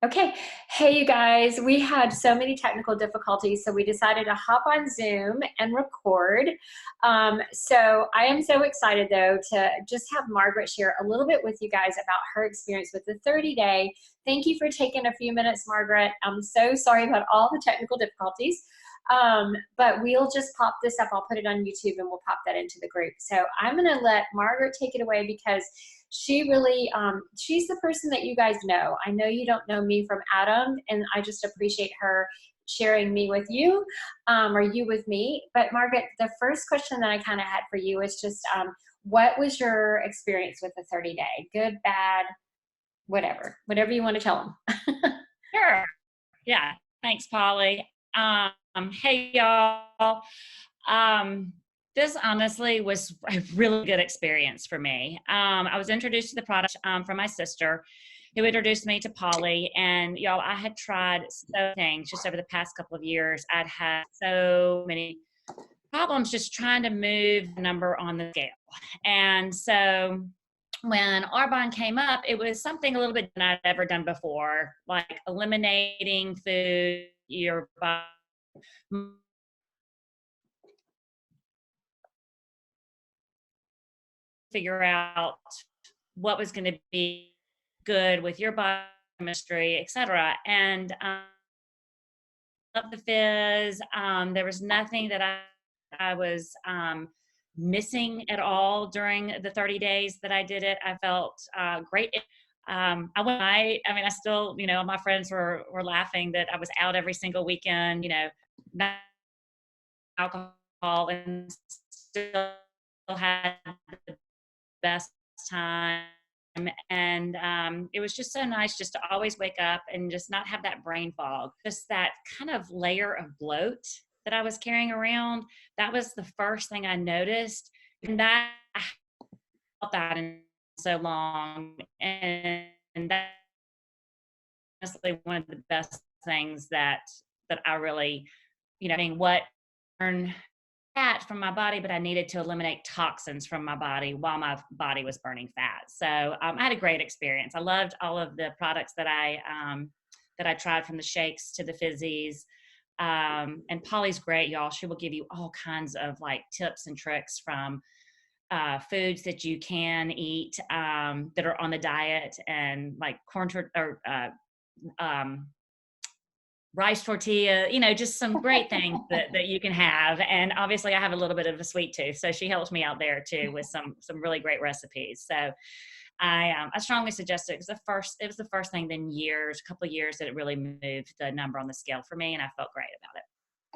Okay. Hey, you guys, we had so many technical difficulties, so we decided to hop on Zoom and record. So I am so excited, though, to just have Margaret share a little bit with you guys about her experience with the 30-day. Thank you for taking a few minutes, Margaret. I'm so sorry about all the technical difficulties. But we'll just pop this up. I'll put it on YouTube and we'll pop that into the group. So I'm going to let Margaret take it away because she really, she's the person that you guys know. I know you don't know me from Adam, and I just appreciate her sharing me with you, or you with me. But Margaret, the first question that I kind of had for you is just, what was your experience with the 30-day? Good, bad, whatever you want to tell them. Sure. Yeah. Thanks, Polly. Hey, y'all. This honestly was a really good experience for me. I was introduced to the product from my sister, who introduced me to Polly. And y'all, I had tried so many things just over the past couple of years. I'd had so many problems just trying to move the number on the scale. And so when Arbonne came up, it was something a little bit than I'd ever done before, like eliminating food, your body, figure out what was going to be good with your biochemistry, etc. And love the fizz. There was nothing that I was missing at all during the 30 days that I did it. I felt great. I still, my friends were laughing that I was out every single weekend, not alcohol, and still had the best time. And it was just so nice just to always wake up and just not have that brain fog, just that kind of layer of bloat that I was carrying around. That was the first thing I noticed. And that I felt that in so long. And that's honestly one of the best things that I really, what learn fat from my body, but I needed to eliminate toxins from my body while my body was burning fat. So I had a great experience. I loved all of the products that I tried, from the shakes to the fizzies. And Polly's great, y'all. She will give you all kinds of like tips and tricks from foods that you can eat that are on the diet, and like um, rice tortilla, just some great things that you can have. And obviously I have a little bit of a sweet tooth, so she helped me out there too with some really great recipes. So I strongly suggest it. It was the first thing in a couple of years, that it really moved the number on the scale for me, and I felt great about it.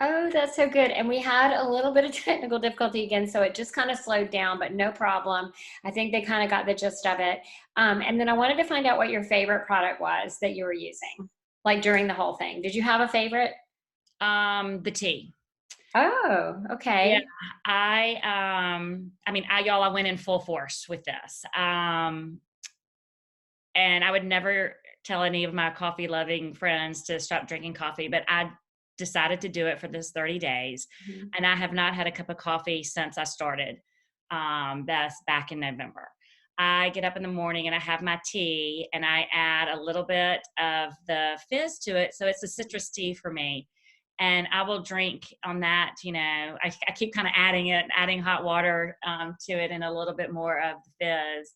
Oh, that's so good. And we had a little bit of technical difficulty again, so it just kind of slowed down, but no problem. I think they kind of got the gist of it. And then I wanted to find out what your favorite product was that you were using, like during the whole thing. Did you have a favorite? The tea. Oh, Yeah, okay. y'all, I went in full force with this. And I would never tell any of my coffee loving friends to stop drinking coffee, but I decided to do it for this 30 days. Mhm. And I have not had a cup of coffee since I started. That's back in November. I get up in the morning and I have my tea, and I add a little bit of the fizz to it. So it's a citrus tea for me. And I will drink on that. I keep kind of adding hot water to it, and a little bit more of the fizz.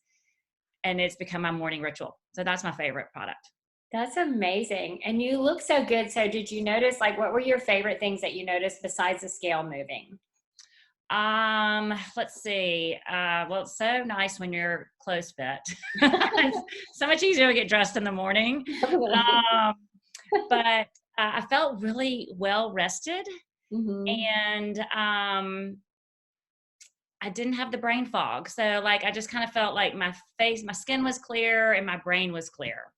And it's become my morning ritual. So that's my favorite product. That's amazing. And you look so good. So did you notice, like, what were your favorite things that you noticed besides the scale moving? Let's see. Well, it's so nice when you're close fit. It's so much easier to get dressed in the morning. Definitely. Um, but I felt really well rested, Hmm. and I didn't have the brain fog. So like I just kind of felt like my skin was clear and my brain was clear.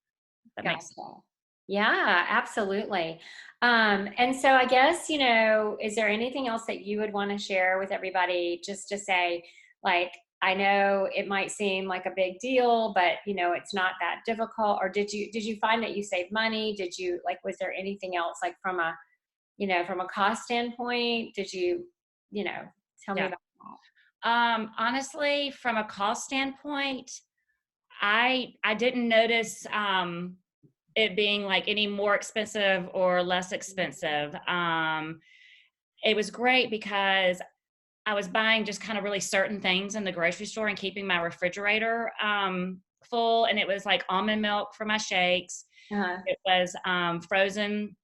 That makes sense. Gotcha. Yeah, absolutely. And so I guess, is there anything else that you would want to share with everybody, just to say, like, I know it might seem like a big deal, but it's not that difficult. Or did you find that you saved money? Did you, like, was there anything else, like, from a cost standpoint? Did you know, tell me Yeah. about Honestly, from a cost standpoint, I didn't notice it being like any more expensive or less expensive. It was great because I was buying just kind of really certain things in the grocery store and keeping my refrigerator full. And it was like almond milk for my shakes. Uh-huh. It was frozen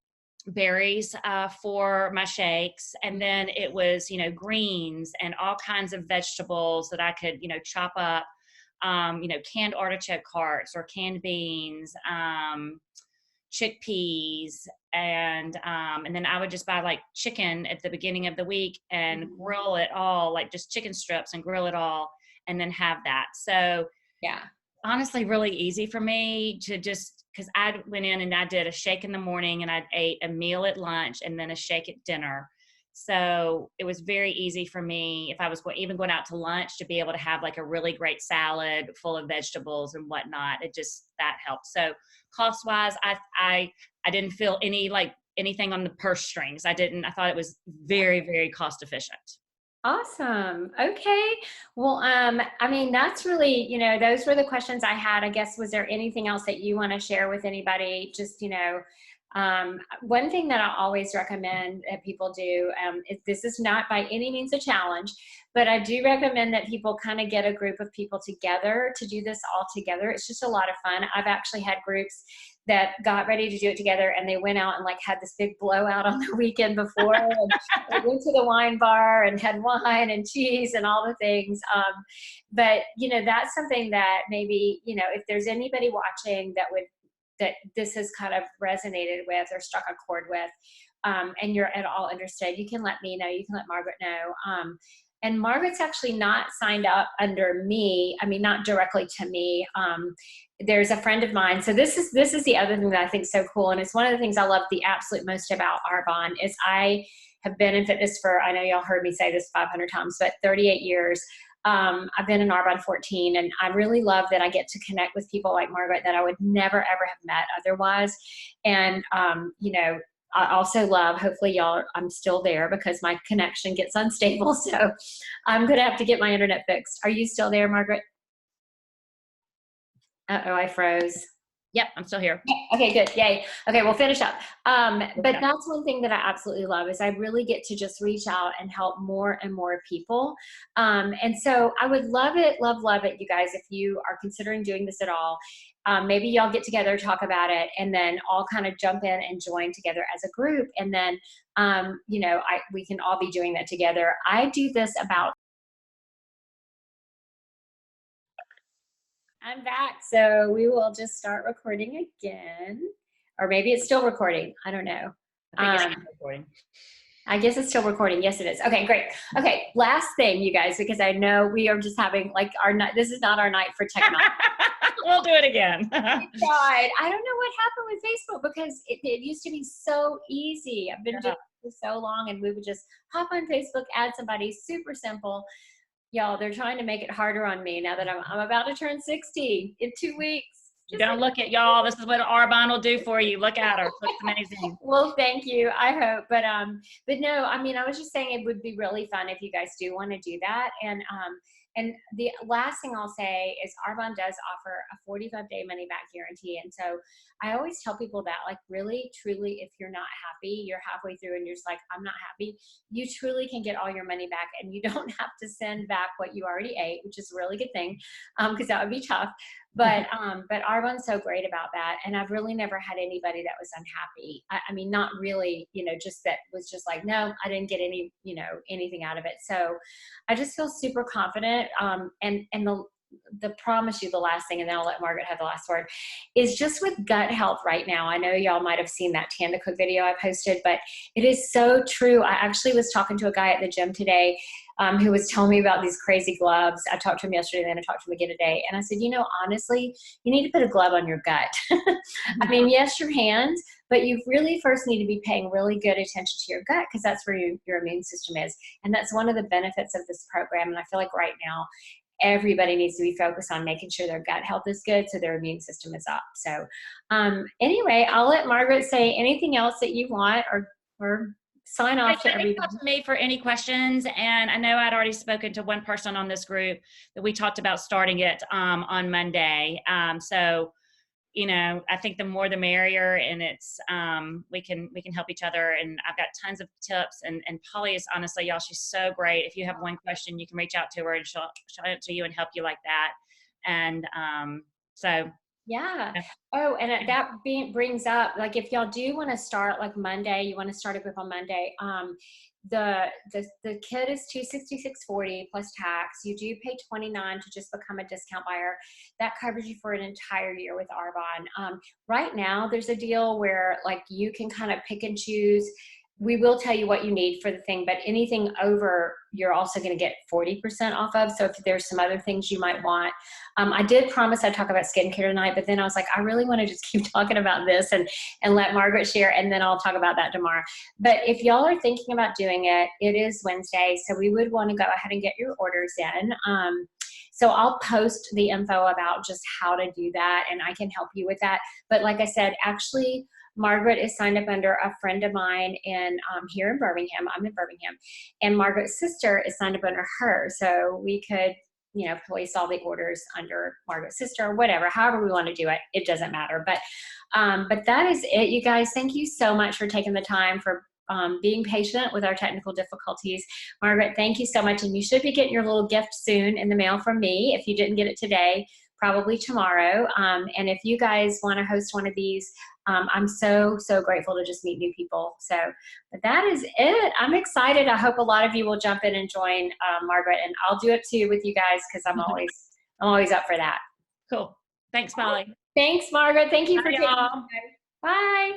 berries for my shakes. And then it was, greens and all kinds of vegetables that I could, chop up, canned artichoke hearts or canned beans, chickpeas, and then I would just buy like chicken at the beginning of the week and grill it all, like just chicken strips and grill it all and then have that. So Yeah. honestly, really easy for me to just, because I went in and I did a shake in the morning and I ate a meal at lunch and then a shake at dinner. So it was very easy for me if I was even going out to lunch to be able to have like a really great salad full of vegetables and whatnot. It just, that helped. So cost wise, I didn't feel anything on the purse strings. I thought it was very, very cost efficient. Awesome. Okay. Well, I mean, that's really, those were the questions I had. I guess, was there anything else that you want to share with anybody? Just, one thing that I always recommend that people do, this is not by any means a challenge, but I do recommend that people kind of get a group of people together to do this all together. It's just a lot of fun. I've actually had groups that got ready to do it together and they went out and like had this big blowout on the weekend before and they went to the wine bar and had wine and cheese and all the things. But that's something that maybe, if there's anybody watching that this has kind of resonated with or struck a chord with, and you're at all interested, you can let me know, you can let Margaret know. And Margaret's actually not signed up under me. I mean, not directly to me. There's a friend of mine. So this is the other thing that I think is so cool. And it's one of the things I love the absolute most about Arbonne is I have been in fitness for, I know y'all heard me say this 500 times, but 38 years. I've been in Arbonne 14, and I really love that I get to connect with people like Margaret that I would never, ever have met otherwise. And, I also love, hopefully y'all, I'm still there because my connection gets unstable. So I'm going to have to get my internet fixed. Are you still there, Margaret? Uh-oh, I froze. Yep, I'm still here. Okay, good. Yay. Okay, we'll finish up. But that's one thing that I absolutely love is I really get to just reach out and help more and more people. And so I would love it, love it, you guys, if you are considering doing this at all. Maybe y'all get together, talk about it, and then all kind of jump in and join together as a group. And then, we can all be doing that together. I do this about I'm back. So we will just start recording again. Or maybe it's still recording. I don't know. I think it's recording. I guess it's still recording. Yes, it is. Okay, great. Okay, last thing, you guys, because I know we are just having like our night. This is not our night for technology. We'll do it again. God, I don't know what happened with Facebook because it used to be so easy. I've been doing it for so long, and we would just hop on Facebook, add somebody, super simple. Y'all, they're trying to make it harder on me now that I'm about to turn 60 in 2 weeks. Don't look at y'all. This is what Arbonne will do for you. Look at her. Looks amazing. Well, thank you. I hope. But no, I mean, I was just saying it would be really fun if you guys do want to do that. And the last thing I'll say is Arbonne does offer a 45-day money back guarantee. And so I always tell people that, like, really, truly, if you're not happy, you're halfway through and you're just like, I'm not happy, you truly can get all your money back and you don't have to send back what you already ate, which is a really good thing, because that would be tough. But Arbonne's so great about that. And I've really never had anybody that was unhappy. I mean, not really, just that was just like, no, I didn't get anything out of it. So I just feel super confident. And the promise you the last thing, and then I'll let Margaret have the last word, is just with gut health right now. I know y'all might have seen that Tanda Cook video I posted, but it is so true. I actually was talking to a guy at the gym today who was telling me about these crazy gloves. I talked to him yesterday, and then I talked to him again today. And I said, honestly, you need to put a glove on your gut. I mean, yes, your hands, but you really first need to be paying really good attention to your gut because that's where your immune system is. And that's one of the benefits of this program. And I feel like right now, everybody needs to be focused on making sure their gut health is good so their immune system is up. So anyway, I'll let Margaret say anything else that you want or sign off to everybody. Reach out to me for any questions. And I know I'd already spoken to one person on this group that we talked about starting it on Monday. So you know, I think the more the merrier, and it's we can help each other. And I've got tons of tips. And Polly is honestly, y'all, she's so great. If you have one question, you can reach out to her and she'll answer you and help you like that. And so Yeah. yeah. Oh, and brings up, like, if y'all do want to start like Monday, you want to start a group on Monday. The kit is 266.40 plus tax. You do pay 29 to just become a discount buyer. That covers you for an entire year with Arbonne. Right now, there's a deal where like you can kind of pick and choose. We will tell you what you need for the thing, but anything over, you're also going to get 40% off of. So if there's some other things you might want, I did promise I'd talk about skincare tonight, but then I was like, I really want to just keep talking about this and let Margaret share, and then I'll talk about that tomorrow. But if y'all are thinking about doing it, it is Wednesday, so we would want to go ahead and get your orders in. So I'll post the info about just how to do that, and I can help you with that. But like I said, actually, Margaret is signed up under a friend of mine in here in Birmingham. I'm in Birmingham, and Margaret's sister is signed up under her. So we could, you know, place all the orders under Margaret's sister or whatever, however we want to do it. It doesn't matter. But that is it, you guys. Thank you so much for taking the time, for being patient with our technical difficulties. Margaret, thank you so much. And you should be getting your little gift soon in the mail from me. If you didn't get it today, probably tomorrow. And if you guys want to host one of these, I'm so grateful to just meet new people. So, but that is it. I'm excited. I hope a lot of you will jump in and join Margaret, and I'll do it too with you guys, because I'm always up for that. Cool. Thanks, Molly. Thanks, Margaret. Thank you Bye, for taking the y'all. time. Bye.